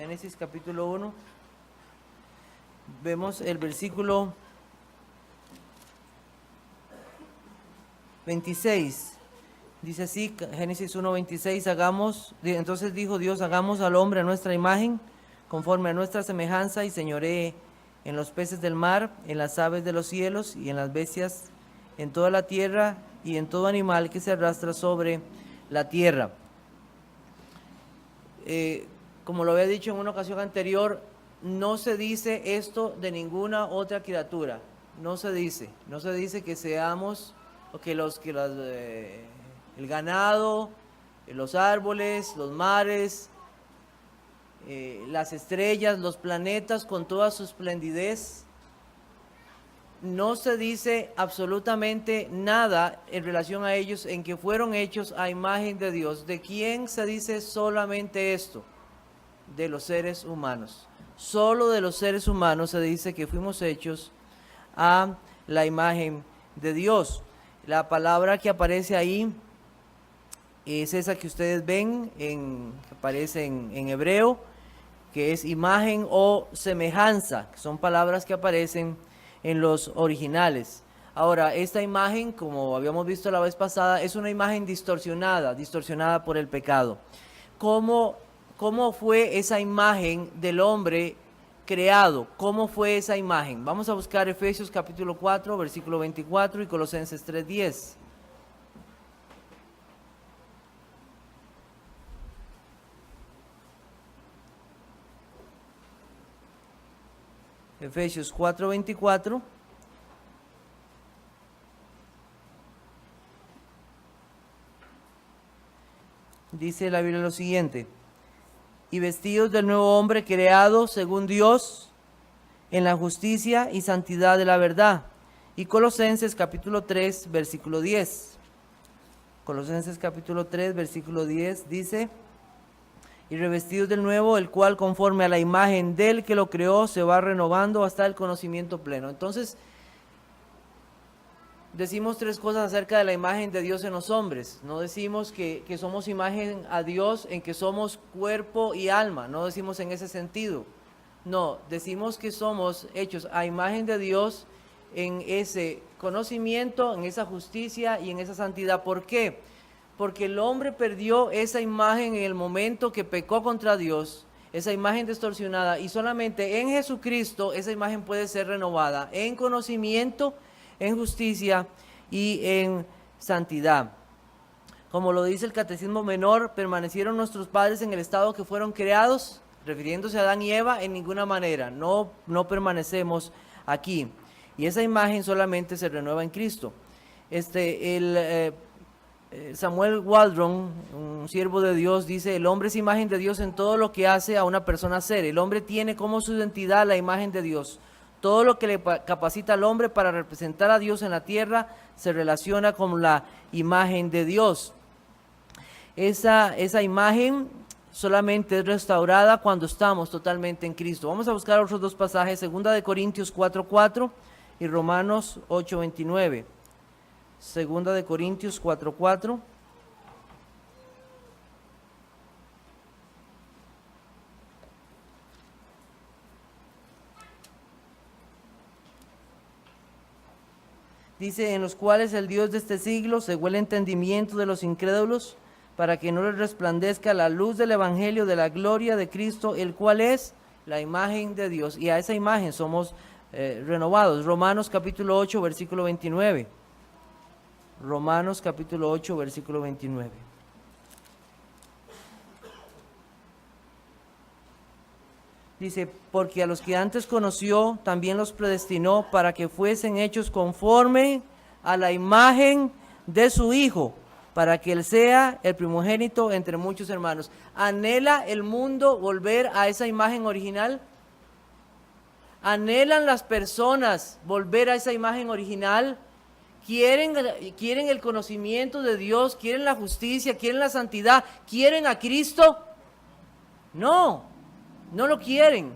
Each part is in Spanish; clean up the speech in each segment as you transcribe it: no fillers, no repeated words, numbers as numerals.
Génesis capítulo 1. Vemos el versículo 26. Dice así, Génesis 1:26, entonces dijo Dios, hagamos al hombre a nuestra imagen, conforme a nuestra semejanza, y señoree en los peces del mar, en las aves de los cielos, y en las bestias, en toda la tierra, y en todo animal que se arrastra sobre la tierra. Como lo había dicho en una ocasión anterior, no se dice esto de ninguna otra criatura. No se dice que seamos, o que el ganado, los árboles, los mares, las estrellas, los planetas con toda su esplendidez. No se dice absolutamente nada en relación a ellos, en que fueron hechos a imagen de Dios. ¿De quién se dice solamente esto? De los seres humanos. Solo de los seres humanos se dice que fuimos hechos a la imagen de Dios. La palabra que aparece ahí es esa que ustedes ven, que aparece en hebreo, que es imagen o semejanza, que son palabras que aparecen en los originales. Ahora, esta imagen, como habíamos visto la vez pasada, es una imagen distorsionada por el pecado. ¿Cómo fue esa imagen del hombre creado? ¿Cómo fue esa imagen? Vamos a buscar Efesios capítulo 4, versículo 24 y Colosenses 3:10. Efesios 4:24. Dice la Biblia lo siguiente: y vestidos del nuevo hombre creado según Dios en la justicia y santidad de la verdad. Y Colosenses capítulo 3, versículo 10. Colosenses capítulo 3, versículo 10 dice: y revestidos del nuevo, el cual conforme a la imagen del que lo creó se va renovando hasta el conocimiento pleno. Entonces, decimos tres cosas acerca de la imagen de Dios en los hombres. No decimos que somos imagen a Dios en que somos cuerpo y alma, no decimos en ese sentido. No, decimos que somos hechos a imagen de Dios en ese conocimiento, en esa justicia y en esa santidad. ¿Por qué? Porque el hombre perdió esa imagen en el momento que pecó contra Dios, esa imagen distorsionada, y solamente en Jesucristo esa imagen puede ser renovada en conocimiento, en justicia y en santidad. Como lo dice el Catecismo Menor, ¿permanecieron nuestros padres en el estado que fueron creados? Refiriéndose a Adán y Eva, en ninguna manera, no permanecemos aquí. Y esa imagen solamente se renueva en Cristo. Samuel Waldron, un siervo de Dios, dice: el hombre es imagen de Dios en todo lo que hace a una persona ser. El hombre tiene como su identidad la imagen de Dios. Todo lo que le capacita al hombre para representar a Dios en la tierra se relaciona con la imagen de Dios. Esa imagen solamente es restaurada cuando estamos totalmente en Cristo. Vamos a buscar otros dos pasajes, 2 Corintios 4:4 y Romanos 8:29. 2 Corintios 4:4. Dice: en los cuales el Dios de este siglo cegó el entendimiento de los incrédulos, para que no les resplandezca la luz del evangelio de la gloria de Cristo, el cual es la imagen de Dios. Y a esa imagen somos renovados. Romanos capítulo 8, versículo 29. Romanos capítulo 8, versículo 29. Dice: porque a los que antes conoció, también los predestinó para que fuesen hechos conforme a la imagen de su Hijo, para que Él sea el primogénito entre muchos hermanos. ¿Anhela el mundo volver a esa imagen original? ¿Anhelan las personas volver a esa imagen original? ¿Quieren el conocimiento de Dios? ¿Quieren la justicia? ¿Quieren la santidad? ¿Quieren a Cristo? No lo quieren.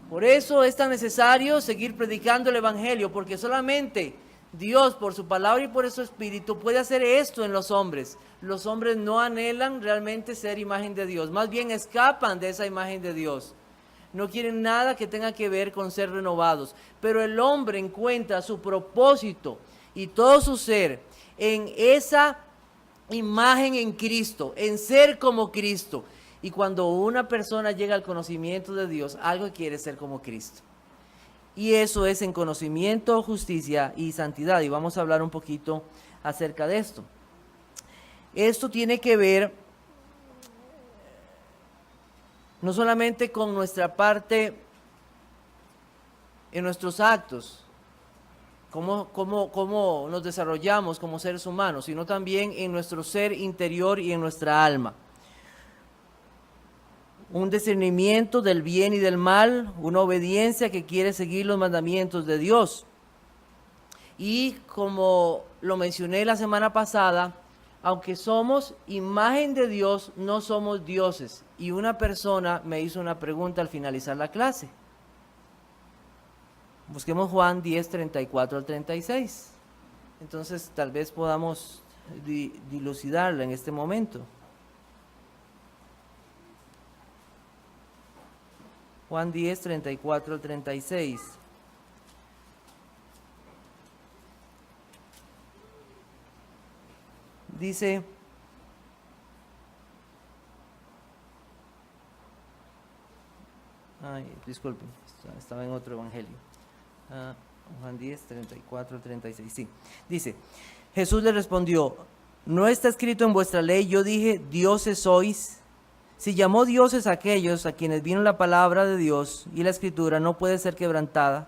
Por eso es tan necesario seguir predicando el evangelio, porque solamente Dios, por su palabra y por su espíritu, puede hacer esto en los hombres. Los hombres no anhelan realmente ser imagen de Dios, más bien escapan de esa imagen de Dios. No quieren nada que tenga que ver con ser renovados. Pero el hombre encuentra su propósito y todo su ser en esa imagen en Cristo, en ser como Cristo. Y cuando una persona llega al conocimiento de Dios, algo quiere ser como Cristo. Y eso es en conocimiento, justicia y santidad. Y vamos a hablar un poquito acerca de esto. Esto tiene que ver no solamente con nuestra parte en nuestros actos, cómo nos desarrollamos como seres humanos, sino también en nuestro ser interior y en nuestra alma. Un discernimiento del bien y del mal, una obediencia que quiere seguir los mandamientos de Dios. Y como lo mencioné la semana pasada, aunque somos imagen de Dios, no somos dioses. Y una persona me hizo una pregunta al finalizar la clase. Busquemos Juan 10, 34 al 36. Entonces tal vez podamos dilucidarla en este momento. Juan 10, 34 al 36. Dice, disculpen, estaba en otro evangelio. Juan 10, 34 al 36, sí. Dice, Jesús le respondió, ¿no está escrito en vuestra ley, yo dije, dioses sois? Si llamó dioses a aquellos a quienes vino la palabra de Dios y la escritura no puede ser quebrantada,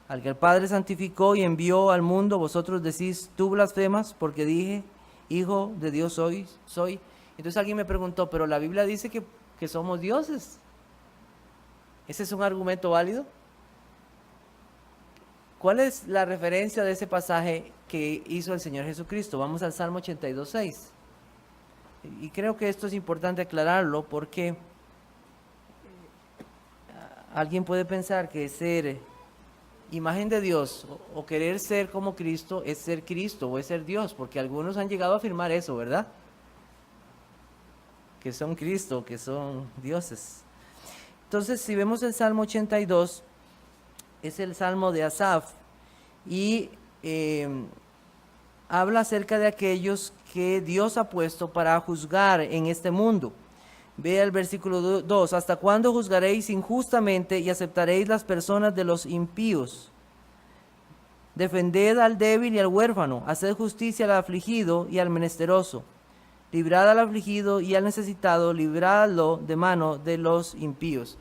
al que el Padre santificó y envió al mundo, vosotros decís, tú blasfemas porque dije, hijo de Dios soy. Entonces alguien me preguntó, pero la Biblia dice que somos dioses. ¿Ese es un argumento válido? ¿Cuál es la referencia de ese pasaje que hizo el Señor Jesucristo? Vamos al Salmo 82, 6. Y creo que esto es importante aclararlo porque alguien puede pensar que ser imagen de Dios o querer ser como Cristo es ser Cristo o es ser Dios, porque algunos han llegado a afirmar eso, ¿verdad? Que son Cristo, que son dioses. Entonces, si vemos el Salmo 82, es el Salmo de Asaf y habla acerca de aquellos que Dios ha puesto para juzgar en este mundo. Vea el versículo 2, ¿hasta cuándo juzgaréis injustamente y aceptaréis las personas de los impíos? Defended al débil y al huérfano, haced justicia al afligido y al menesteroso. Librad al afligido y al necesitado, libradlo de mano de los impíos.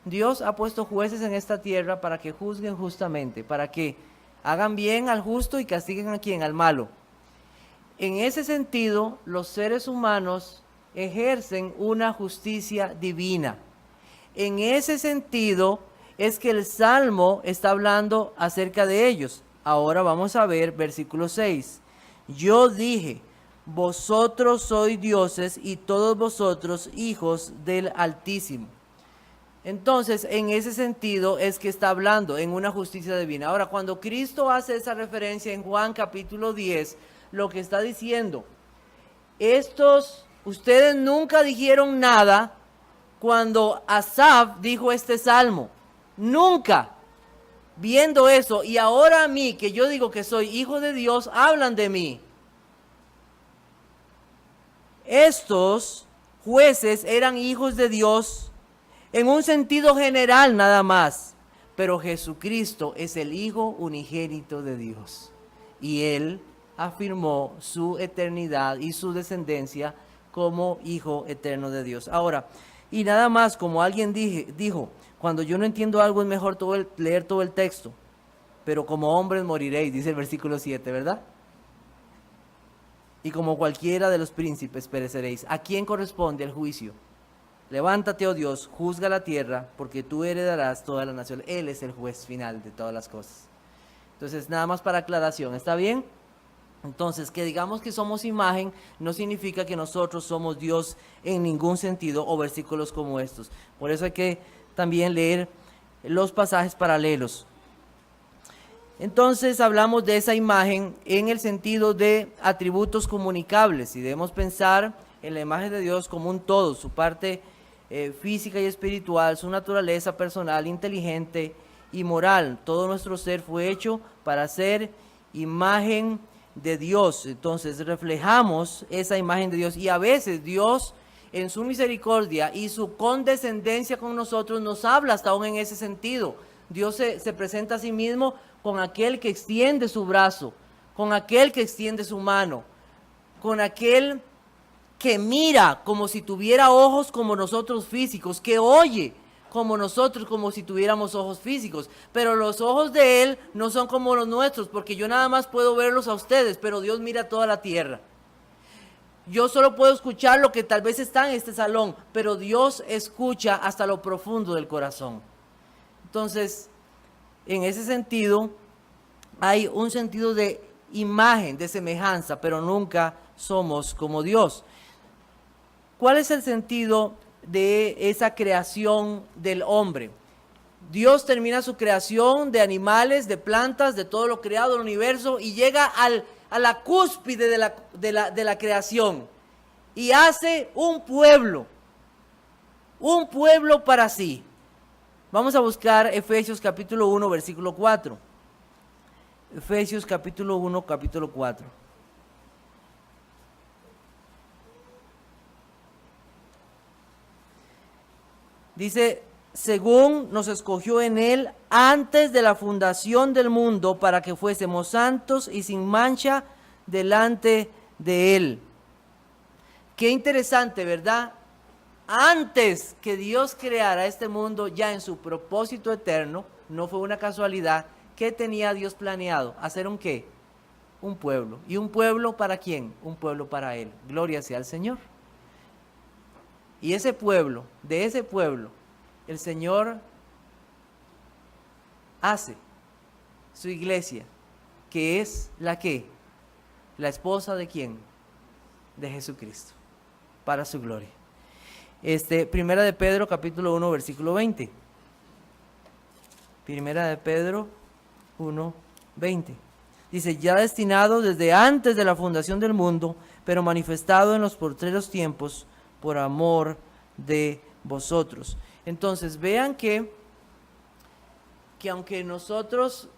Dios ha puesto jueces en esta tierra para que juzguen justamente, para que hagan bien al justo y castiguen a quien, al malo. En ese sentido, los seres humanos ejercen una justicia divina. En ese sentido es que el Salmo está hablando acerca de ellos. Ahora vamos a ver versículo 6. Yo dije, vosotros sois dioses y todos vosotros hijos del Altísimo. Entonces, en ese sentido es que está hablando en una justicia divina. Ahora, cuando Cristo hace esa referencia en Juan capítulo 10, lo que está diciendo, ustedes nunca dijeron nada cuando Asaf dijo este salmo, nunca, viendo eso, y ahora a mí, que yo digo que soy hijo de Dios, hablan de mí. Estos jueces eran hijos de Dios en un sentido general nada más, pero Jesucristo es el Hijo unigénito de Dios, y Él afirmó su eternidad y su descendencia como Hijo eterno de Dios. Ahora, y nada más, como alguien dijo, cuando yo no entiendo algo es mejor leer todo el texto, pero como hombres moriréis, dice el versículo 7, ¿verdad? Y como cualquiera de los príncipes pereceréis. ¿A quién corresponde el juicio? Levántate, oh Dios, juzga la tierra, porque tú heredarás toda la nación. Él es el juez final de todas las cosas. Entonces, nada más para aclaración, ¿está bien? Entonces, que digamos que somos imagen no significa que nosotros somos Dios en ningún sentido, o versículos como estos. Por eso hay que también leer los pasajes paralelos. Entonces hablamos de esa imagen en el sentido de atributos comunicables y debemos pensar en la imagen de Dios como un todo, su parte física y espiritual, su naturaleza personal, inteligente y moral. Todo nuestro ser fue hecho para ser imagen de Dios. Entonces reflejamos esa imagen de Dios y a veces Dios en su misericordia y su condescendencia con nosotros nos habla hasta aún en ese sentido. Dios se presenta a sí mismo con aquel que extiende su brazo, con aquel que extiende su mano, con aquel que mira como si tuviera ojos como nosotros físicos, que oye como nosotros, como si tuviéramos ojos físicos. Pero los ojos de Él no son como los nuestros, porque yo nada más puedo verlos a ustedes, pero Dios mira toda la tierra. Yo solo puedo escuchar lo que tal vez está en este salón, pero Dios escucha hasta lo profundo del corazón. Entonces, en ese sentido, hay un sentido de imagen, de semejanza, pero nunca somos como Dios. ¿Cuál es el sentido de esa creación del hombre? Dios termina su creación de animales, de plantas, de todo lo creado del universo y llega a la cúspide de la creación y hace un pueblo para sí. Vamos a buscar Efesios capítulo 1, versículo 4. Efesios capítulo 1, capítulo 4. Dice, según nos escogió en Él antes de la fundación del mundo para que fuésemos santos y sin mancha delante de Él. Qué interesante, ¿verdad? Antes que Dios creara este mundo, ya en su propósito eterno, no fue una casualidad, ¿qué tenía Dios planeado? ¿Hacer un qué? Un pueblo. ¿Y un pueblo para quién? Un pueblo para Él. Gloria sea al Señor. Y ese pueblo, de ese pueblo, el Señor hace su iglesia, que es la que, la esposa de quién, de Jesucristo, para su gloria. Primera de Pedro, capítulo 1, versículo 20. Primera de Pedro 1, 20. Dice, ya destinado desde antes de la fundación del mundo, pero manifestado en los postreros tiempos por amor de vosotros. Entonces, vean que aunque nosotros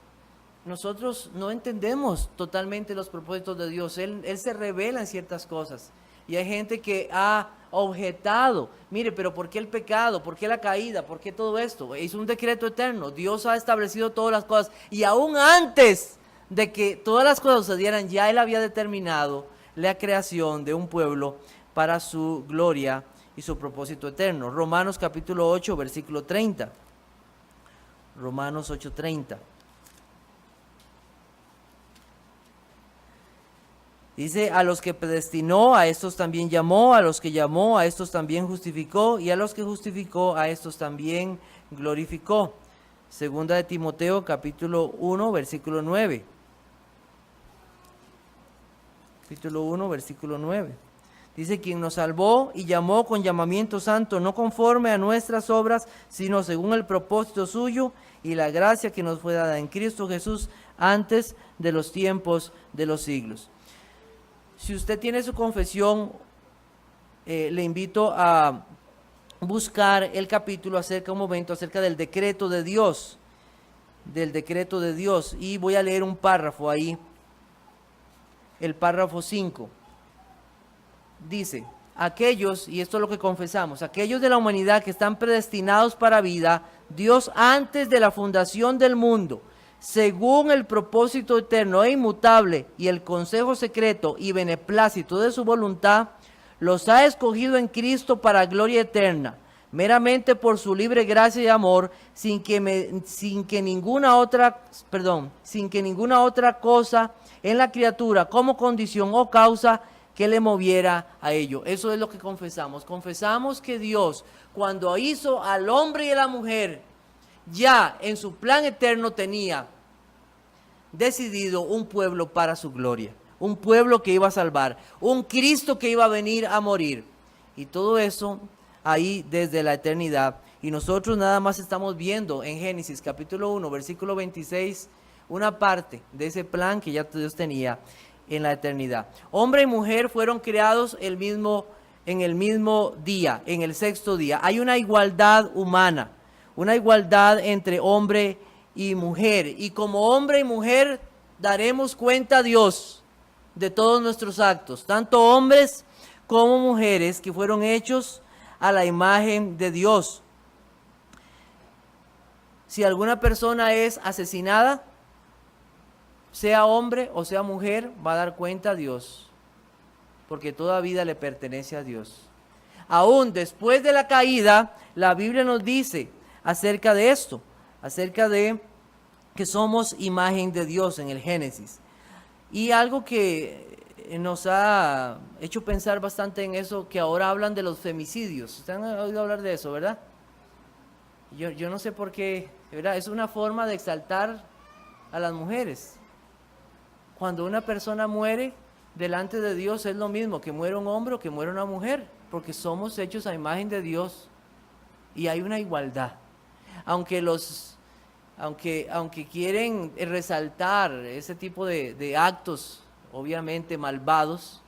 no entendemos totalmente los propósitos de Dios, Él se revela en ciertas cosas. Y hay gente que ha objetado, mire, pero ¿por qué el pecado? ¿Por qué la caída? ¿Por qué todo esto? Es un decreto eterno. Dios ha establecido todas las cosas. Y aún antes de que todas las cosas sucedieran, ya Él había determinado la creación de un pueblo para su gloria y su propósito eterno. Romanos capítulo 8, versículo 30. Romanos 8:30. Dice, a los que predestinó, a estos también llamó, a los que llamó, a estos también justificó, y a los que justificó, a estos también glorificó. Segunda de Timoteo, capítulo 1, versículo 9. Capítulo 1, versículo 9. Dice, quien nos salvó y llamó con llamamiento santo, no conforme a nuestras obras, sino según el propósito suyo y la gracia que nos fue dada en Cristo Jesús antes de los tiempos de los siglos. Si usted tiene su confesión, le invito a buscar el capítulo un momento acerca del decreto de Dios, y voy a leer un párrafo ahí, el párrafo 5. Dice, aquellos, y esto es lo que confesamos, aquellos de la humanidad que están predestinados para vida, Dios antes de la fundación del mundo, según el propósito eterno e inmutable y el consejo secreto y beneplácito de su voluntad, los ha escogido en Cristo para gloria eterna, meramente por su libre gracia y amor, sin que ninguna otra cosa en la criatura como condición o causa que le moviera a ello. Eso es lo que confesamos. Confesamos que Dios, cuando hizo al hombre y a la mujer, ya en su plan eterno tenía decidido un pueblo para su gloria, un pueblo que iba a salvar, un Cristo que iba a venir a morir. Y todo eso ahí desde la eternidad. Y nosotros nada más estamos viendo en Génesis capítulo 1, versículo 26, una parte de ese plan que ya Dios tenía en la eternidad. Hombre y mujer fueron creados en el mismo día, en el sexto día. Hay una igualdad humana, una igualdad entre hombre y mujer. Y como hombre y mujer daremos cuenta a Dios de todos nuestros actos, tanto hombres como mujeres que fueron hechos a la imagen de Dios. Si alguna persona es asesinada, sea hombre o sea mujer, va a dar cuenta a Dios, porque toda vida le pertenece a Dios. Aún después de la caída, la Biblia nos dice acerca de esto, acerca de que somos imagen de Dios en el Génesis. Y algo que nos ha hecho pensar bastante en eso, que ahora hablan de los femicidios. ¿Ustedes han oído hablar de eso, verdad? Yo no sé por qué, ¿verdad? Es una forma de exaltar a las mujeres. Cuando una persona muere delante de Dios es lo mismo que muere un hombre o que muere una mujer, porque somos hechos a imagen de Dios y hay una igualdad. Aunque quieren resaltar ese tipo de actos, obviamente malvados,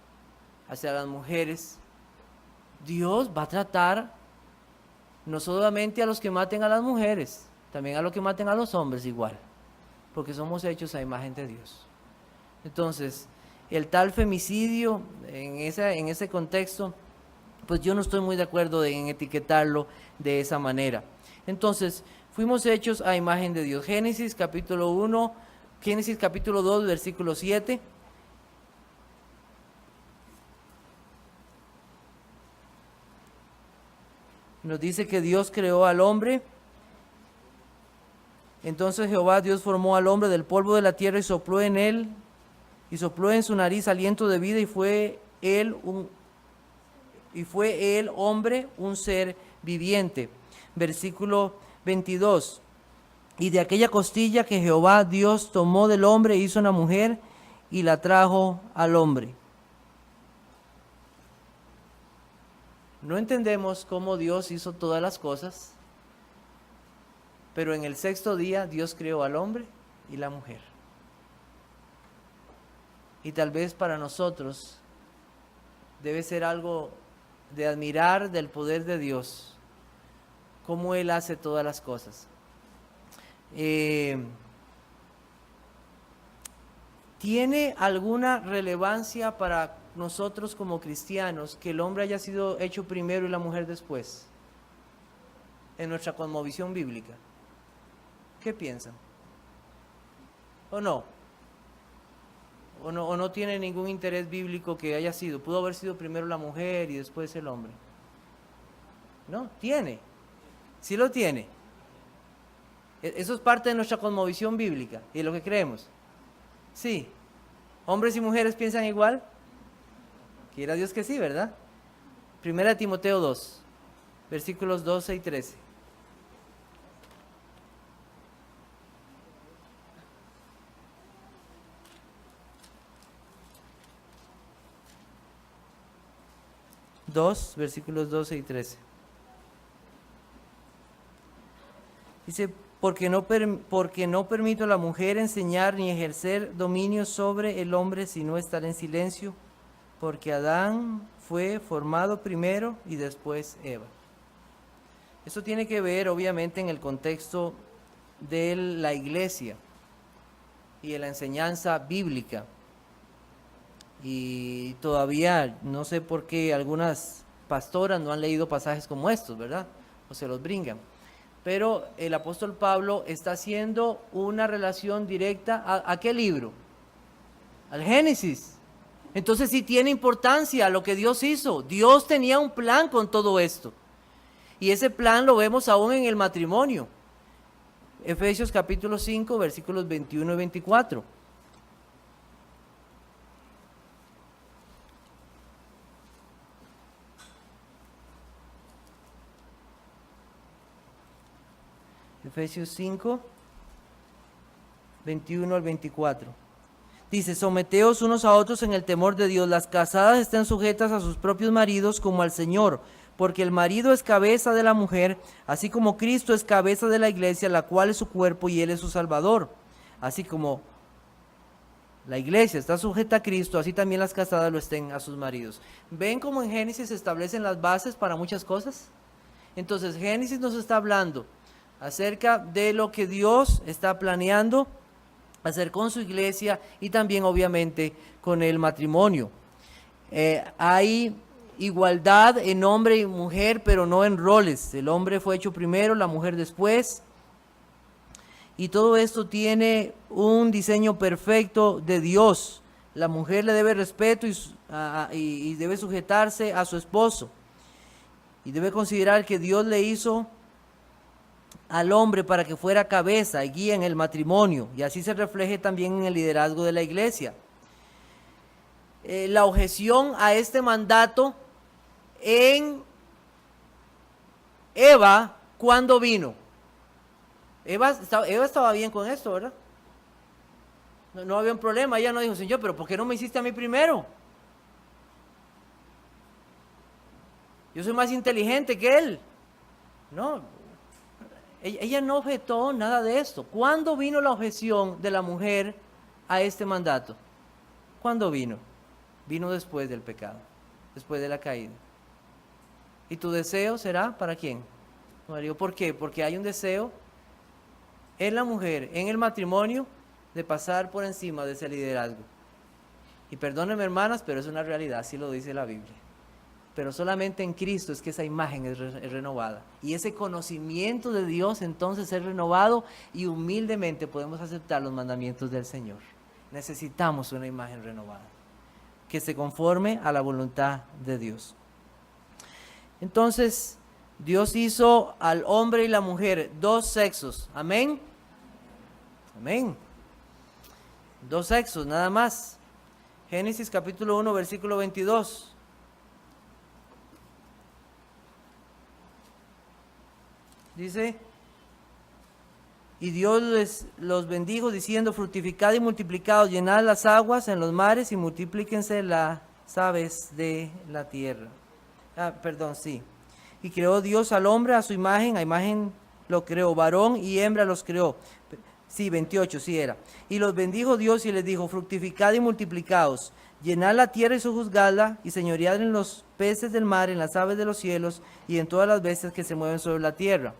hacia las mujeres, Dios va a tratar no solamente a los que maten a las mujeres, también a los que maten a los hombres igual, porque somos hechos a imagen de Dios. Entonces, el tal femicidio, en ese contexto, pues yo no estoy muy de acuerdo en etiquetarlo de esa manera. Entonces, fuimos hechos a imagen de Dios. Génesis capítulo 2, versículo 7. Nos dice que Dios creó al hombre. Entonces Jehová Dios formó al hombre del polvo de la tierra y sopló en él, y sopló en su nariz aliento de vida, y fue él hombre, un ser viviente. Versículo 22. Y de aquella costilla que Jehová Dios tomó del hombre, hizo una mujer y la trajo al hombre. No entendemos cómo Dios hizo todas las cosas, pero en el sexto día Dios creó al hombre y la mujer. Y tal vez para nosotros debe ser algo de admirar del poder de Dios, cómo Él hace todas las cosas. ¿Tiene alguna relevancia para nosotros como cristianos que el hombre haya sido hecho primero y la mujer después? En nuestra cosmovisión bíblica. ¿Qué piensan? ¿O no? ¿O no tiene ningún interés bíblico que haya sido? ¿Pudo haber sido primero la mujer y después el hombre? No, tiene. Sí lo tiene. Eso es parte de nuestra cosmovisión bíblica y de lo que creemos. Sí. ¿Hombres y mujeres piensan igual? Quiera Dios que sí, ¿verdad? 1 Timoteo 2, versículos 12 y 13. Versículos 12 y 13. Dice, porque no permito a la mujer enseñar ni ejercer dominio sobre el hombre, sino estar en silencio, porque Adán fue formado primero y después Eva. Eso tiene que ver obviamente en el contexto de la iglesia y de la enseñanza bíblica. Y todavía no sé por qué algunas pastoras no han leído pasajes como estos, ¿verdad? O se los brincan. Pero el apóstol Pablo está haciendo una relación directa ¿a qué libro? Al Génesis. Entonces sí tiene importancia lo que Dios hizo. Dios tenía un plan con todo esto. Y ese plan lo vemos aún en el matrimonio. Efesios capítulo 5, versículos 21 y 24. Efesios 5, 21 al 24. Dice, someteos unos a otros en el temor de Dios. Las casadas estén sujetas a sus propios maridos como al Señor, porque el marido es cabeza de la mujer, así como Cristo es cabeza de la iglesia, la cual es su cuerpo y Él es su Salvador. Así como la iglesia está sujeta a Cristo, así también las casadas lo estén a sus maridos. ¿Ven cómo en Génesis se establecen las bases para muchas cosas? Entonces Génesis nos está hablando acerca de lo que Dios está planeando hacer con su iglesia y también obviamente con el matrimonio. Hay igualdad en hombre y mujer, pero no en roles. El hombre fue hecho primero, la mujer después. Y todo esto tiene un diseño perfecto de Dios. La mujer le debe respeto y debe sujetarse a su esposo. Y debe considerar que Dios le hizo al hombre para que fuera cabeza y guía en el matrimonio. Y así se refleje también en el liderazgo de la iglesia. La objeción a este mandato en Eva, ¿cuándo vino? Eva estaba bien con esto, ¿verdad? No había un problema. Ella no dijo, Señor, pero ¿por qué no me hiciste a mí primero? Yo soy más inteligente que él. No, ella no objetó nada de esto. ¿Cuándo vino la objeción de la mujer a este mandato? ¿Cuándo vino? Vino después del pecado, después de la caída. ¿Y tu deseo será para quién? ¿Por qué? Porque hay un deseo en la mujer, en el matrimonio, de pasar por encima de ese liderazgo. Y perdónenme, hermanas, pero es una realidad, así lo dice la Biblia. Pero solamente en Cristo es que esa imagen es renovada. Y ese conocimiento de Dios entonces es renovado y humildemente podemos aceptar los mandamientos del Señor. Necesitamos una imagen renovada que se conforme a la voluntad de Dios. Entonces, Dios hizo al hombre y la mujer dos sexos. Amén. Amén. Dos sexos, nada más. Génesis capítulo 1, versículo 22. Dice, y Dios los bendijo diciendo, fructificad y multiplicaos, llenad las aguas en los mares y multiplíquense las aves de la tierra. Y creó Dios al hombre a su imagen, a imagen lo creó, varón y hembra los creó. 28, sí era. Y los bendijo Dios y les dijo, fructificad y multiplicaos, llenad la tierra y sojuzgadla, y señoread en los peces del mar, en las aves de los cielos, y en todas las bestias que se mueven sobre la tierra.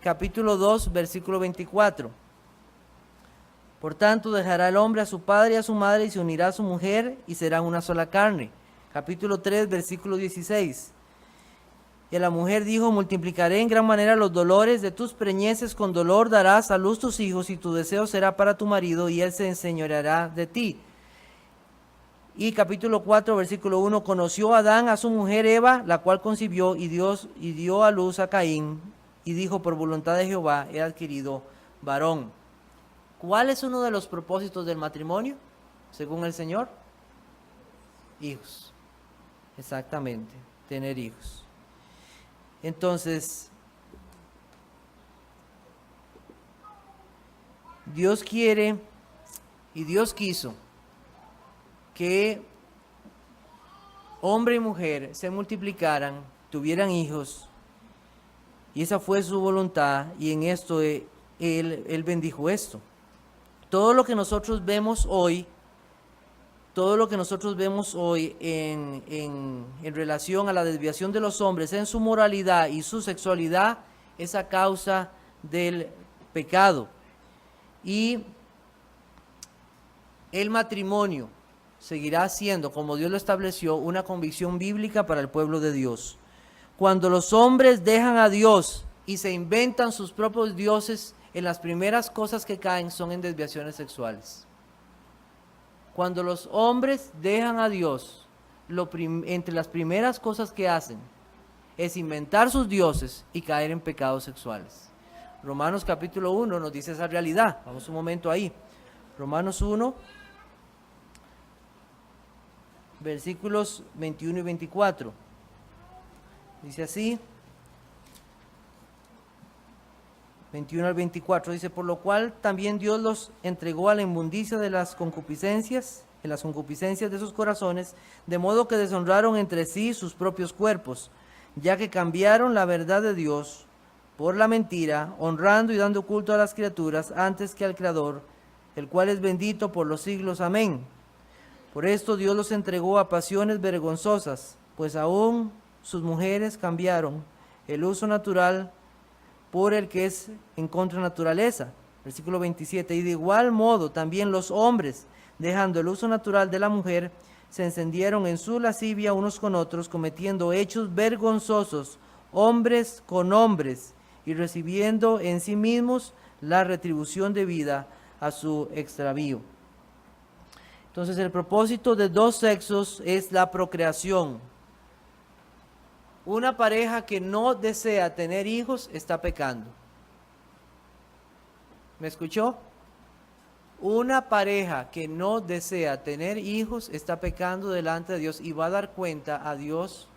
Capítulo 2, versículo 24. Por tanto, dejará el hombre a su padre y a su madre, y se unirá a su mujer, y serán una sola carne. Capítulo 3, versículo 16. Y a la mujer dijo, multiplicaré en gran manera los dolores de tus preñeces, con dolor darás a luz tus hijos, y tu deseo será para tu marido, y él se enseñoreará de ti. Y capítulo 4, versículo 1, conoció Adán a su mujer Eva, la cual concibió, y dio a luz a Caín, y dijo, por voluntad de Jehová he adquirido varón. ¿Cuál es uno de los propósitos del matrimonio, según el Señor? Hijos. Exactamente, tener hijos. Entonces, Dios quiere y Dios quiso que hombre y mujer se multiplicaran, tuvieran hijos, y esa fue su voluntad, y en esto Él bendijo esto. Todo lo que nosotros vemos hoy, en relación a la desviación de los hombres en su moralidad y su sexualidad, es a causa del pecado. Y el matrimonio seguirá siendo, como Dios lo estableció, una convicción bíblica para el pueblo de Dios. Cuando los hombres dejan a Dios y se inventan sus propios dioses, en las primeras cosas que caen son en desviaciones sexuales. Cuando los hombres dejan a Dios, entre las primeras cosas que hacen es inventar sus dioses y caer en pecados sexuales. Romanos capítulo 1 nos dice esa realidad. Vamos un momento ahí. Romanos 1, versículos 21 y 24. Dice así, 21 al 24, dice, por lo cual también Dios los entregó a la inmundicia de las concupiscencias, en las concupiscencias de sus corazones, de modo que deshonraron entre sí sus propios cuerpos, ya que cambiaron la verdad de Dios por la mentira, honrando y dando culto a las criaturas antes que al Creador, el cual es bendito por los siglos. Amén. Por esto Dios los entregó a pasiones vergonzosas, pues aún sus mujeres cambiaron el uso natural por el que es en contra naturaleza. Versículo 27. Y de igual modo también los hombres, dejando el uso natural de la mujer, se encendieron en su lascivia unos con otros, cometiendo hechos vergonzosos, hombres con hombres, y recibiendo en sí mismos la retribución debida a su extravío. Entonces el propósito de dos sexos es la procreación. Una pareja que no desea tener hijos está pecando. ¿Me escuchó? Una pareja que no desea tener hijos está pecando delante de Dios y va a dar cuenta a Dios,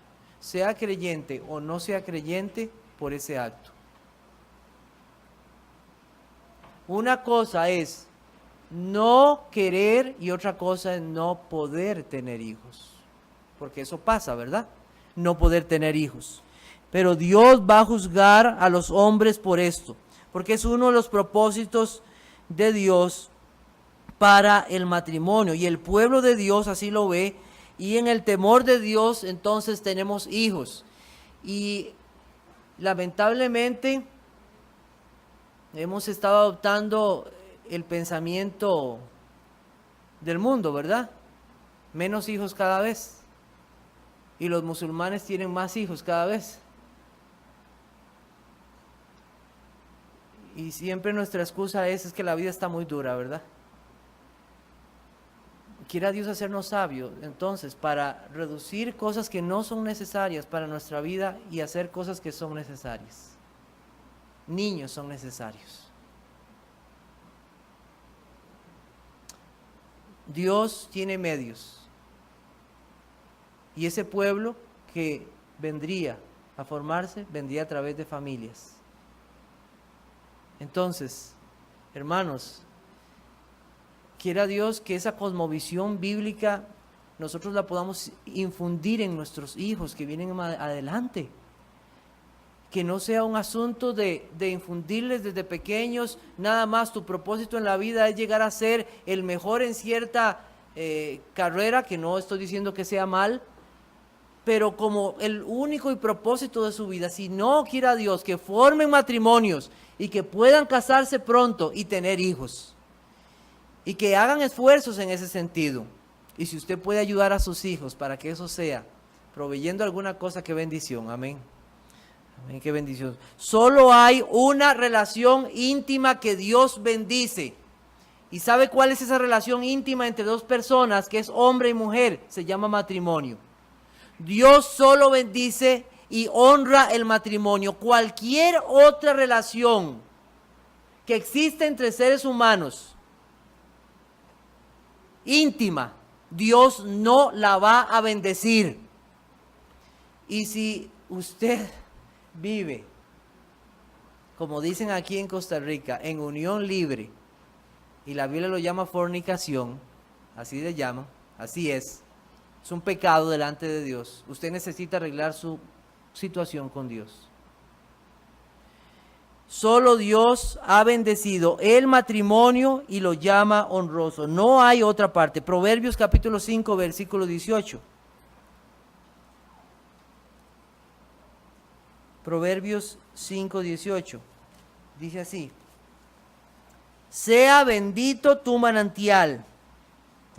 sea creyente o no sea creyente, por ese acto. Una cosa es no querer y otra cosa es no poder tener hijos. Porque eso pasa, ¿verdad? No poder tener hijos. Pero Dios va a juzgar a los hombres por esto, porque es uno de los propósitos de Dios para el matrimonio, y el pueblo de Dios así lo ve, y en el temor de Dios entonces tenemos hijos. Y lamentablemente hemos estado adoptando el pensamiento del mundo, ¿verdad? Menos hijos cada vez. Y los musulmanes tienen más hijos cada vez. Y siempre nuestra excusa es que la vida está muy dura, ¿verdad? Quiera Dios hacernos sabios, entonces, para reducir cosas que no son necesarias para nuestra vida y hacer cosas que son necesarias. Niños son necesarios. Dios tiene medios. Y ese pueblo que vendría a formarse, vendría a través de familias. Entonces, hermanos, quiera Dios que esa cosmovisión bíblica nosotros la podamos infundir en nuestros hijos que vienen adelante. Que no sea un asunto de infundirles desde pequeños, nada más tu propósito en la vida es llegar a ser el mejor en cierta carrera, que no estoy diciendo que sea mal, pero como el único y propósito de su vida, si no quiera Dios que formen matrimonios y que puedan casarse pronto y tener hijos, y que hagan esfuerzos en ese sentido, y si usted puede ayudar a sus hijos para que eso sea, proveyendo alguna cosa, qué bendición, amén. Amén, qué bendición. Solo hay una relación íntima que Dios bendice. ¿Y sabe cuál es esa relación íntima entre dos personas, que es hombre y mujer? Se llama matrimonio. Dios solo bendice y honra el matrimonio. Cualquier otra relación que existe entre seres humanos, íntima, Dios no la va a bendecir. Y si usted vive, como dicen aquí en Costa Rica, en unión libre, y la Biblia lo llama fornicación, así le llaman, así es un pecado delante de Dios. Usted necesita arreglar su situación con Dios. Solo Dios ha bendecido el matrimonio y lo llama honroso. No hay otra parte. Proverbios capítulo 5, versículo 18. Proverbios 5, 18. Dice así: sea bendito tu manantial,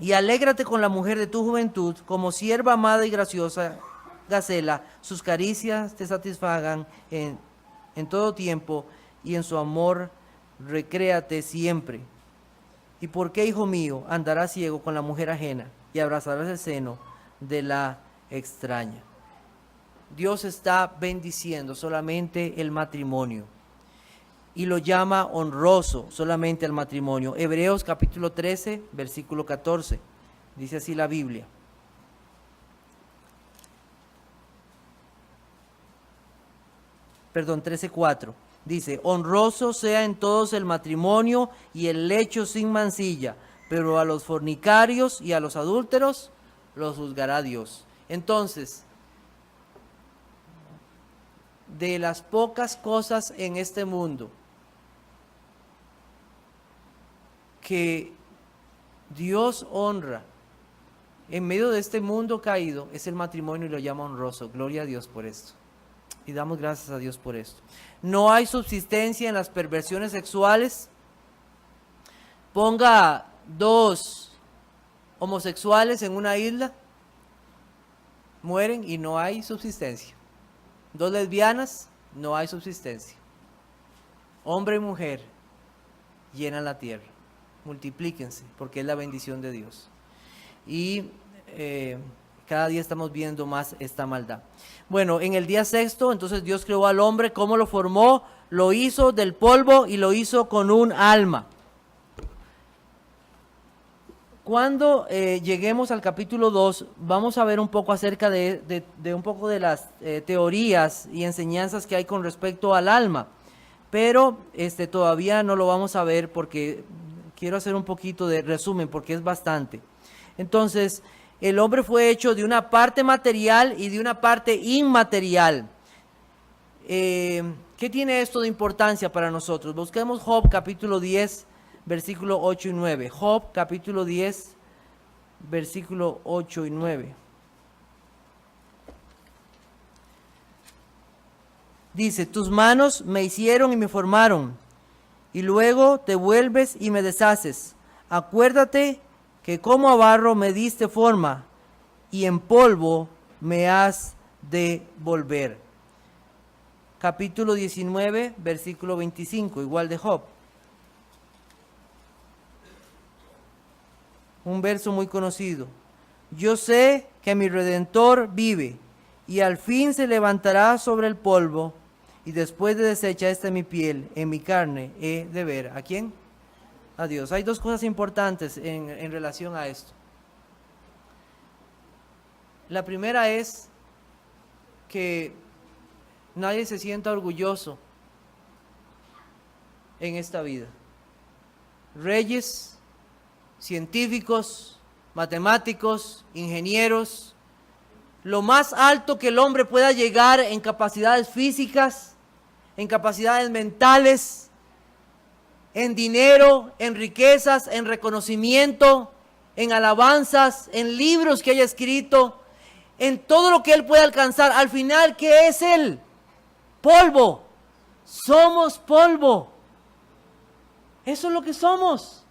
y alégrate con la mujer de tu juventud, como sierva amada y graciosa gacela, sus caricias te satisfagan en todo tiempo, y en su amor recréate siempre. ¿Y por qué, hijo mío, andarás ciego con la mujer ajena, y abrazarás el seno de la extraña? Dios está bendiciendo solamente el matrimonio y lo llama honroso solamente al matrimonio. Hebreos capítulo 13, versículo 14. Dice así la Biblia: perdón, 13:4. Dice: honroso sea en todos el matrimonio y el lecho sin mancilla, pero a los fornicarios y a los adúlteros los juzgará Dios. Entonces, de las pocas cosas en este mundo que Dios honra en medio de este mundo caído es el matrimonio y lo llama honroso. Gloria a Dios por esto. Y damos gracias a Dios por esto. No hay subsistencia en las perversiones sexuales. Ponga 2 homosexuales en una isla, mueren y no hay subsistencia. 2 lesbianas, no hay subsistencia. Hombre y mujer llenan la tierra. Multiplíquense, porque es la bendición de Dios. Y cada día estamos viendo más esta maldad. Bueno, en el día sexto, entonces Dios creó al hombre. ¿Cómo lo formó? Lo hizo del polvo y lo hizo con un alma. Cuando lleguemos al capítulo 2, vamos a ver un poco acerca de un poco de las teorías y enseñanzas que hay con respecto al alma. Pero todavía no lo vamos a ver porque quiero hacer un poquito de resumen porque es bastante. Entonces, el hombre fue hecho de una parte material y de una parte inmaterial. ¿Qué tiene esto de importancia para nosotros? Busquemos Job capítulo 10, versículo 8 y 9. Job capítulo 10, versículo 8 y 9. Dice, tus manos me hicieron y me formaron, y luego te vuelves y me deshaces. Acuérdate que como a barro me diste forma, y en polvo me has de volver. Capítulo 19, versículo 25, igual de Job. Un verso muy conocido. Yo sé que mi Redentor vive, y al fin se levantará sobre el polvo, y después de deshecha esta mi piel, en mi carne he de ver. ¿A quién? A Dios. Hay 2 cosas importantes en relación a esto. La primera es que nadie se sienta orgulloso en esta vida. Reyes, científicos, matemáticos, ingenieros, lo más alto que el hombre pueda llegar en capacidades físicas, en capacidades mentales, en dinero, en riquezas, en reconocimiento, en alabanzas, en libros que haya escrito, en todo lo que él pueda alcanzar. Al final, ¿qué es él? Polvo. Somos polvo. Eso es lo que somos.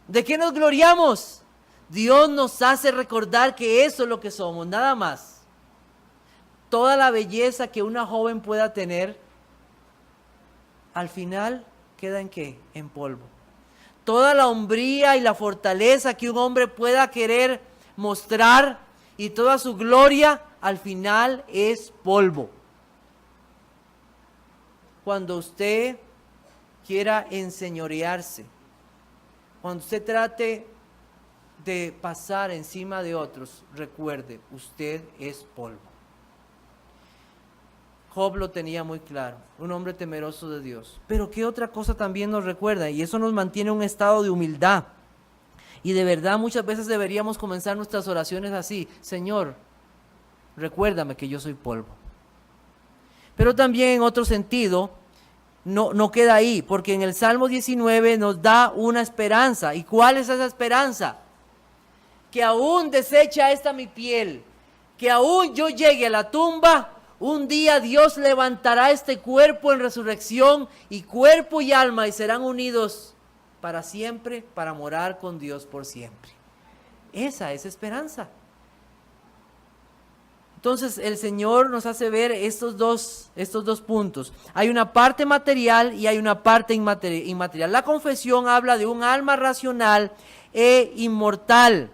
¿De qué nos gloriamos? Dios nos hace recordar que eso es lo que somos, nada más. Toda la belleza que una joven pueda tener, al final queda ¿en qué? En polvo. Toda la hombría y la fortaleza que un hombre pueda querer mostrar y toda su gloria, al final es polvo. Cuando usted quiera enseñorearse, cuando usted trate de pasar encima de otros, recuerde, usted es polvo. Job lo tenía muy claro, un hombre temeroso de Dios. Pero ¿qué otra cosa también nos recuerda? Y eso nos mantiene en un estado de humildad. Y de verdad muchas veces deberíamos comenzar nuestras oraciones así: Señor, recuérdame que yo soy polvo. Pero también en otro sentido, no queda ahí, porque en el Salmo 19 nos da una esperanza. ¿Y cuál es esa esperanza? Que aún deshecha esta mi piel, que aún yo llegue a la tumba, un día Dios levantará este cuerpo en resurrección, y cuerpo y alma, y serán unidos para siempre, para morar con Dios por siempre. Esa es esperanza. Entonces el Señor nos hace ver estos dos puntos. Hay una parte material y hay una parte inmaterial. La confesión habla de un alma racional e inmortal.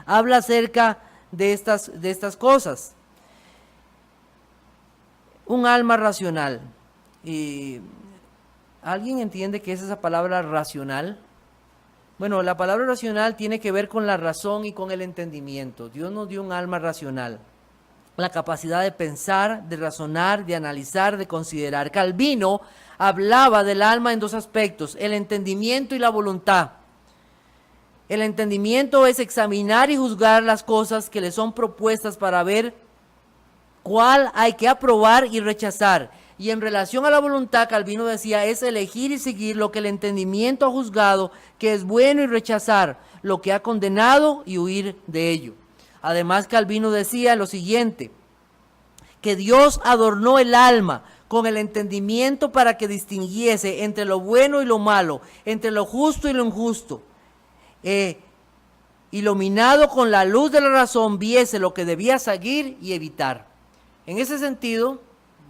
Habla acerca de estas cosas. Un alma racional. ¿Y alguien entiende qué es esa palabra racional? Bueno, la palabra racional tiene que ver con la razón y con el entendimiento. Dios nos dio un alma racional. La capacidad de pensar, de razonar, de analizar, de considerar. Calvino hablaba del alma en 2 aspectos: el entendimiento y la voluntad. El entendimiento es examinar y juzgar las cosas que le son propuestas para ver cuál hay que aprobar y rechazar. Y en relación a la voluntad, Calvino decía, es elegir y seguir lo que el entendimiento ha juzgado que es bueno y rechazar lo que ha condenado y huir de ello. Además, Calvino decía lo siguiente, que Dios adornó el alma con el entendimiento para que distinguiese entre lo bueno y lo malo, entre lo justo y lo injusto. Iluminado con la luz de la razón, viese lo que debía seguir y evitar. En ese sentido,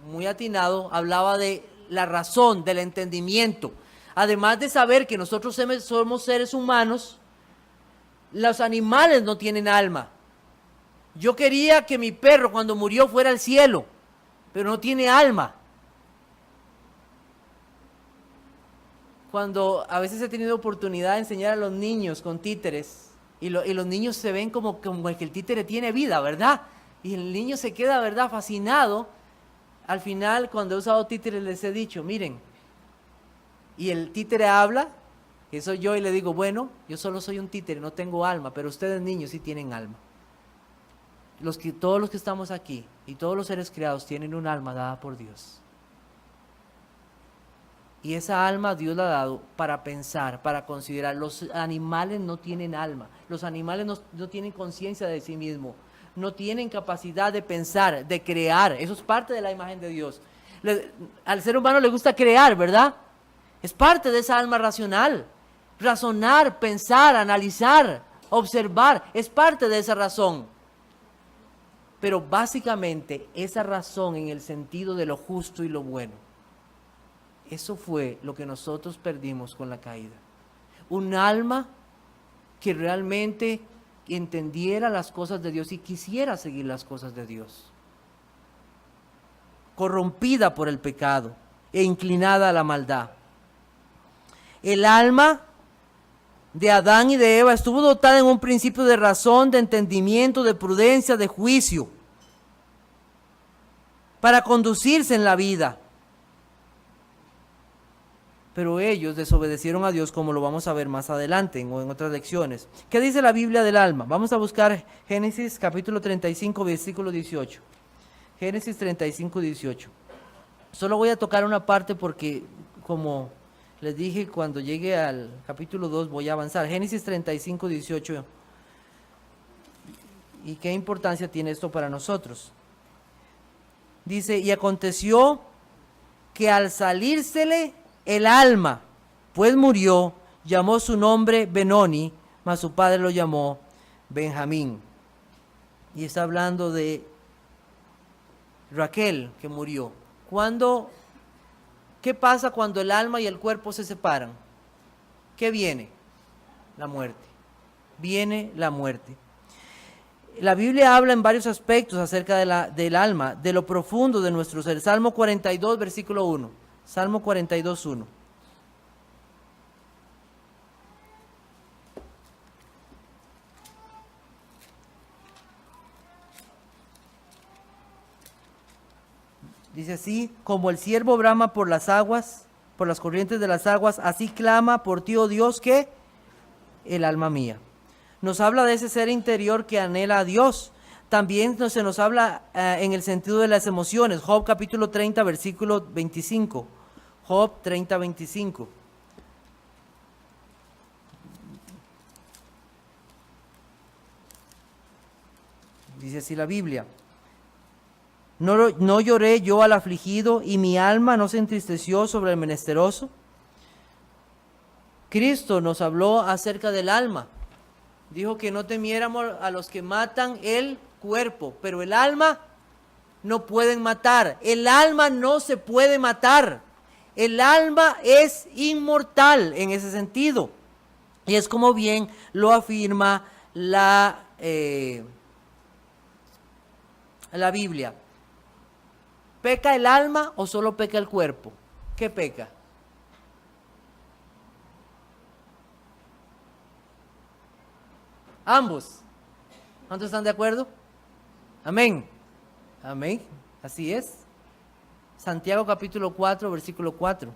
muy atinado, hablaba de la razón, del entendimiento. Además de saber que nosotros somos seres humanos, los animales no tienen alma. Yo quería que mi perro cuando murió fuera al cielo, pero no tiene alma. Cuando a veces he tenido oportunidad de enseñar a los niños con títeres, y los niños se ven como el que el títere tiene vida, ¿verdad? Y el niño se queda, ¿verdad?, fascinado. Al final, cuando he usado títeres, les he dicho, miren, y el títere habla, que soy yo, y le digo, bueno, yo solo soy un títere, no tengo alma, pero ustedes niños sí tienen alma. Todos los que estamos aquí y todos los seres creados tienen un alma dada por Dios. Y esa alma Dios la ha dado para pensar, para considerar. Los animales no tienen alma, los animales no tienen conciencia de sí mismos, no tienen capacidad de pensar, de crear. Eso es parte de la imagen de Dios. Al ser humano le gusta crear, ¿verdad? Es parte de esa alma racional. Razonar, pensar, analizar, observar, es parte de esa razón. Pero básicamente esa razón en el sentido de lo justo y lo bueno, eso fue lo que nosotros perdimos con la caída. Un alma que realmente entendiera las cosas de Dios y quisiera seguir las cosas de Dios. Corrompida por el pecado e inclinada a la maldad. El alma de Adán y de Eva estuvo dotada en un principio de razón, de entendimiento, de prudencia, de juicio, para conducirse en la vida. Pero ellos desobedecieron a Dios, como lo vamos a ver más adelante o en otras lecciones. ¿Qué dice la Biblia del alma? Vamos a buscar Génesis capítulo 35, versículo 18. Génesis 35, 18. Solo voy a tocar una parte porque, como les dije, cuando llegue al capítulo 2 voy a avanzar. Génesis 35, 18. ¿Y qué importancia tiene esto para nosotros? Dice, y aconteció que al salírsele el alma, pues murió, llamó su nombre Benoni, mas su padre lo llamó Benjamín. Y está hablando de Raquel, que murió. ¿Qué pasa cuando el alma y el cuerpo se separan? ¿Qué viene? La muerte. Viene la muerte. La Biblia habla en varios aspectos acerca del alma, de lo profundo de nuestro ser. Salmo 42, versículo 1. Salmo 42, 1. Dice así, como el ciervo brama por las aguas, por las corrientes de las aguas, así clama por ti, oh Dios, que el alma mía. Nos habla de ese ser interior que anhela a Dios. También se nos habla en el sentido de las emociones. Job capítulo 30, versículo 25. Job 30, 25. Dice así la Biblia. ¿No lloré yo al afligido y mi alma no se entristeció sobre el menesteroso? Cristo nos habló acerca del alma. Dijo que no temiéramos a los que matan el cuerpo, pero el alma no pueden matar. El alma no se puede matar. El alma es inmortal en ese sentido. Y es como bien lo afirma la Biblia. ¿Peca el alma o solo peca el cuerpo? ¿Qué peca? Ambos. ¿Cuántos están de acuerdo? Amén. Amén. Así es. Santiago capítulo 4, versículo 4.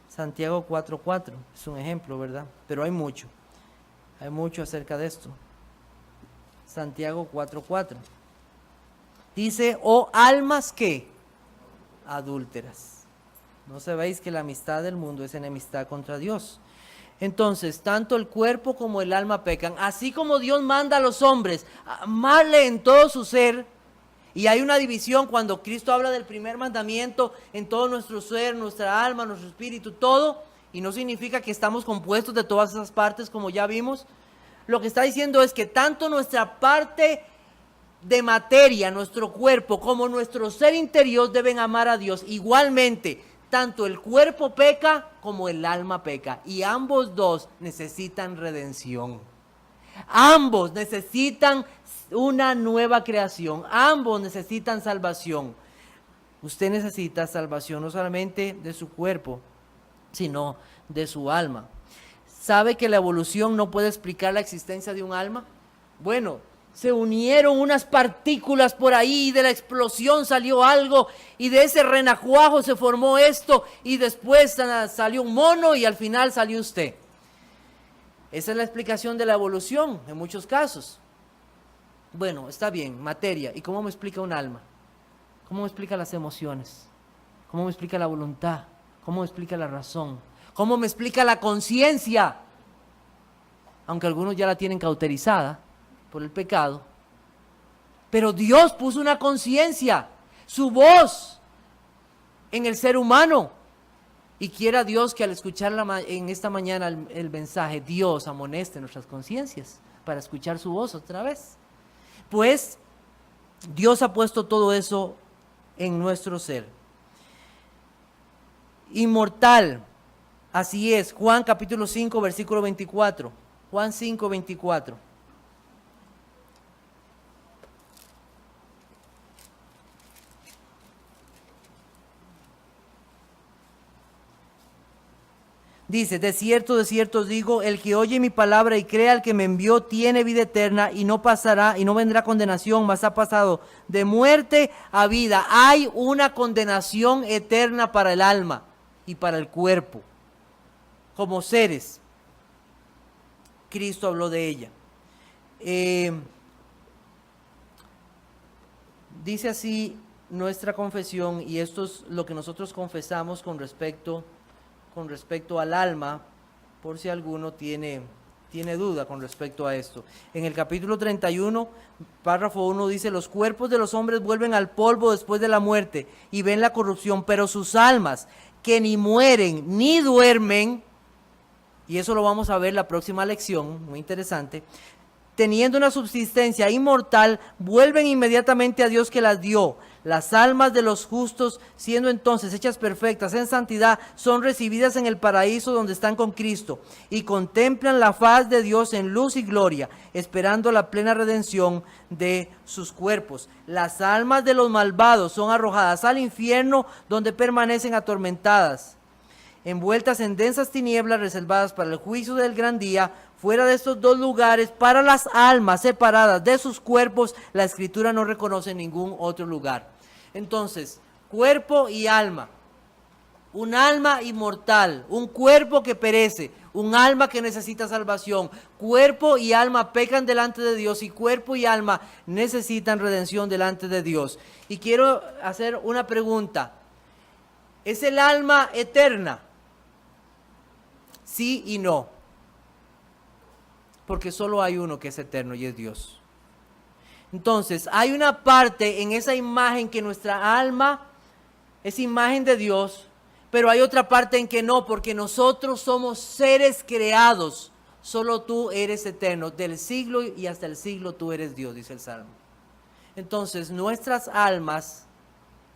Santiago 4:4 es un ejemplo, ¿verdad? Pero hay mucho acerca de esto. Santiago 4:4. Dice, oh almas que adúlteras. ¿No sabéis que la amistad del mundo es enemistad contra Dios? Entonces, tanto el cuerpo como el alma pecan. Así como Dios manda a los hombres a amarle en todo su ser, y hay una división cuando Cristo habla del primer mandamiento en todo nuestro ser, nuestra alma, nuestro espíritu, todo, y no significa que estamos compuestos de todas esas partes como ya vimos. Lo que está diciendo es que tanto nuestra parte de materia, nuestro cuerpo, como nuestro ser interior deben amar a Dios. Igualmente, tanto el cuerpo peca como el alma peca, y ambos dos necesitan redención. Ambos necesitan una nueva creación, ambos necesitan salvación. Usted necesita salvación no solamente de su cuerpo, sino de su alma. ¿Sabe que la evolución no puede explicar la existencia de un alma? Bueno, se unieron unas partículas por ahí, y de la explosión salió algo, y de ese renacuajo se formó esto, y después salió un mono, y al final salió usted. Esa es la explicación de la evolución en muchos casos. Bueno, está bien, materia. ¿Y cómo me explica un alma? ¿Cómo me explica las emociones? ¿Cómo me explica la voluntad? ¿Cómo me explica la razón? ¿Cómo me explica la conciencia? Aunque algunos ya la tienen cauterizada por el pecado. Pero Dios puso una conciencia, su voz en el ser humano. Y quiera Dios que al escuchar en esta mañana el mensaje, Dios amoneste nuestras conciencias para escuchar su voz otra vez. Pues Dios ha puesto todo eso en nuestro ser. Inmortal, así es. Juan capítulo 5, versículo 24. Juan 5, 24. Dice, de cierto os digo, el que oye mi palabra y crea al que me envió tiene vida eterna y no pasará y no vendrá condenación, mas ha pasado de muerte a vida. Hay una condenación eterna para el alma y para el cuerpo. Como seres, Cristo habló de ella. Dice así nuestra confesión, y esto es lo que nosotros confesamos con respecto al alma, por si alguno tiene duda con respecto a esto. En el capítulo 31, párrafo 1 dice, los cuerpos de los hombres vuelven al polvo después de la muerte y ven la corrupción, pero sus almas, que ni mueren ni duermen, y eso lo vamos a ver la próxima lección, muy interesante, teniendo una subsistencia inmortal, vuelven inmediatamente a Dios que las dio. Las almas de los justos, siendo entonces hechas perfectas en santidad, son recibidas en el paraíso donde están con Cristo y contemplan la faz de Dios en luz y gloria, esperando la plena redención de sus cuerpos. Las almas de los malvados son arrojadas al infierno, donde permanecen atormentadas, envueltas en densas tinieblas reservadas para el juicio del gran día. Fuera de estos dos lugares, para las almas separadas de sus cuerpos, la Escritura no reconoce ningún otro lugar. Entonces, cuerpo y alma. Un alma inmortal, un cuerpo que perece, un alma que necesita salvación. Cuerpo y alma pecan delante de Dios y cuerpo y alma necesitan redención delante de Dios. Y quiero hacer una pregunta. ¿Es el alma eterna? Sí y no. Porque solo hay uno que es eterno y es Dios. Entonces, hay una parte en esa imagen que nuestra alma es imagen de Dios, pero hay otra parte en que no, porque nosotros somos seres creados. Solo tú eres eterno, del siglo y hasta el siglo tú eres Dios, dice el Salmo. Entonces, nuestras almas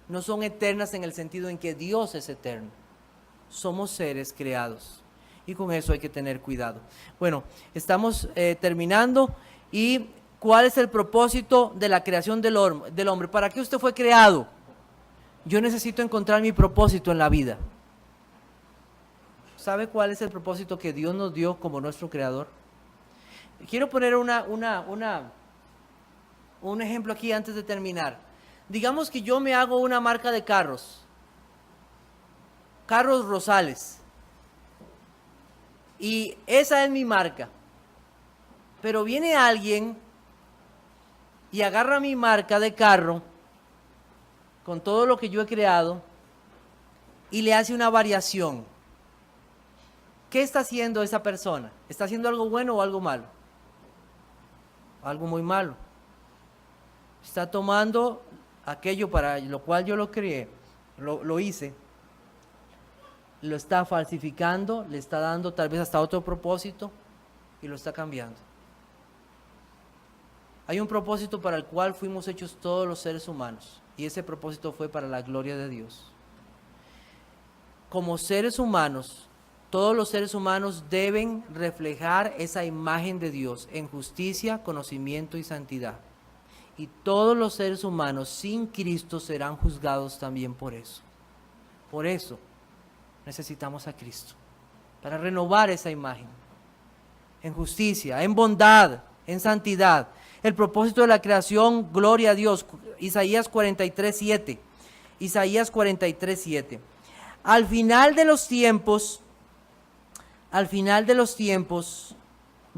no son eternas en el sentido en que Dios es eterno. Somos seres creados. Y con eso hay que tener cuidado. Bueno, estamos terminando. ¿Y cuál es el propósito de la creación del hombre? ¿Para qué usted fue creado? Yo necesito encontrar mi propósito en la vida. ¿Sabe cuál es el propósito que Dios nos dio como nuestro creador? Quiero poner un ejemplo aquí antes de terminar. Digamos que yo me hago una marca de carros. Carros Rosales. Y esa es mi marca. Pero viene alguien y agarra mi marca de carro con todo lo que yo he creado y le hace una variación. ¿Qué está haciendo esa persona? ¿Está haciendo algo bueno o algo malo? Algo muy malo. Está tomando aquello para lo cual yo lo creé, lo hice, lo está falsificando, le está dando tal vez hasta otro propósito y lo está cambiando. Hay un propósito para el cual fuimos hechos todos los seres humanos, y ese propósito fue para la gloria de Dios. Como seres humanos, todos los seres humanos deben reflejar esa imagen de Dios en justicia, conocimiento y santidad. Y todos los seres humanos sin Cristo serán juzgados también por eso. Por eso necesitamos a Cristo, para renovar esa imagen, en justicia, en bondad, en santidad. El propósito de la creación, gloria a Dios. Isaías 43:7. Isaías 43:7. Al final de los tiempos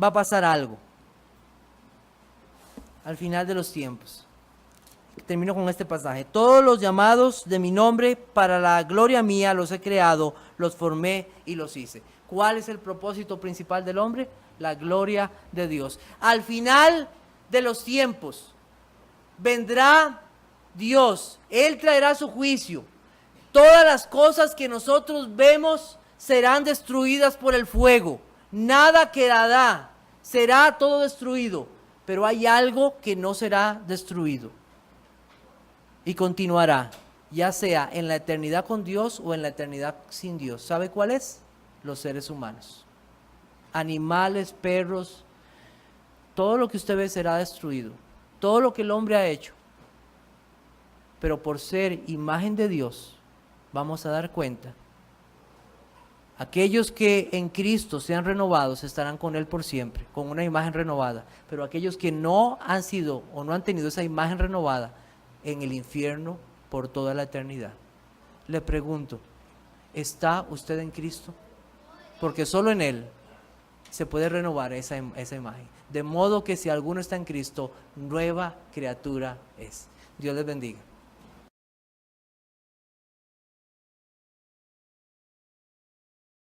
va a pasar algo. Al final de los tiempos. Termino con este pasaje. Todos los llamados de mi nombre para la gloria mía los he creado, los formé y los hice. ¿Cuál es el propósito principal del hombre? La gloria de Dios. Al final de los tiempos vendrá Dios. Él traerá su juicio. Todas las cosas que nosotros vemos serán destruidas por el fuego. Nada quedará. Será todo destruido. Pero hay algo que no será destruido y continuará, ya sea en la eternidad con Dios o en la eternidad sin Dios. ¿Sabe cuál es? Los seres humanos. Animales, perros, todo lo que usted ve será destruido. Todo lo que el hombre ha hecho. Pero por ser imagen de Dios, vamos a dar cuenta. Aquellos que en Cristo sean renovados estarán con Él por siempre, con una imagen renovada. Pero aquellos que no han sido o no han tenido esa imagen renovada, en el infierno por toda la eternidad. Le pregunto, ¿está usted en Cristo? Porque solo en Él se puede renovar esa imagen. De modo que si alguno está en Cristo, nueva criatura es. Dios les bendiga.